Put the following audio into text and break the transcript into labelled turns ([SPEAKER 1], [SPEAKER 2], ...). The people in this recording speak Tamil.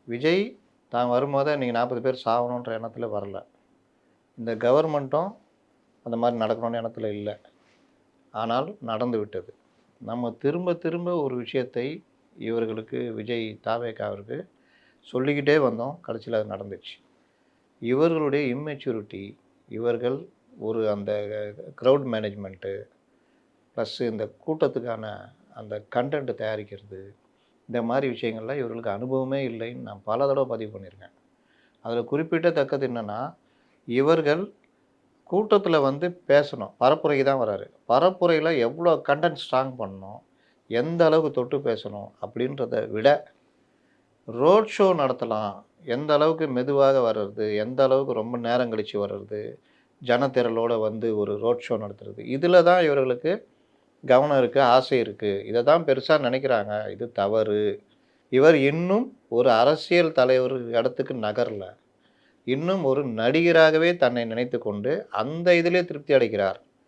[SPEAKER 1] விஜய் தான் வரும்போதே நீங்க 40 பேர் சாவணுன்ற எண்ணத்துல வரல. இந்த கவர்மெண்ட்டும் அந்த மாரி நடக்கணும்னு எண்ணத்துல இல்ல. ஆனால் நடந்து விட்டது. நம்ம திரும்ப திரும்ப ஒரு விஷயத்தை இவர்களுக்கு விஜய் தாவேகாவிற்கு சொல்லிக்கிட்டே வந்தோம். கடைசியில அது நடந்துச்சு. இவர்களுடைய இம்மெச்சூரிட்டி, இவர்கள் ஒரு அந்த கிரவுட் மேனேஜ்மென்ட்டு, ப்ளஸ் இந்த கூட்டத்துக்கான அந்த கன்டென்ட் தயாரிக்கிறது, இந்த மாரி விஷயங்கள்ல இவர்களுக்கு அனுபவமே இல்லைன்னு நான் பல தடவ பதிவு பண்ணியிருக்கேன். அதில குறிப்பிடத்தக்கது என்னன்னா, இவர்கள் கூட்டத்தில வந்து பேசணும். பரப்புரைக்கு தான் வராரு. பரப்புரையில எவ்வளோ கன்டென்ட் ஸ்ட்ராங் பண்ணணும், எந்த அளவுக்கு தொட்டு பேசணும் அப்படின்றத விட, ரோட் ஷோ நடத்தலாம். எந்த அளவுக்கு மெதுவாக வர்றது, எந்த அளவுக்கு ரொம்ப நேரம் கழிச்சு வர்றது, ஜனத்திரளோட வந்து ஒரு ரோட் ஷோ நடத்துறது. இதில தான் இவர்களுக்கு கவனம் இருக்கு, ஆசை இருக்கு. இத தான் பெருசா நெனைக்கிறாங்க. இது தவறு. இவர் இன்னும் ஒரு அரசியல் தலைவர் இடத்துக்கு நகரல. இன்னும் ஒரு நடிகராகவே தன்னை நினைத்துக்கொண்டு, அந்த இதிலே திருப்தி அடைகிறார்.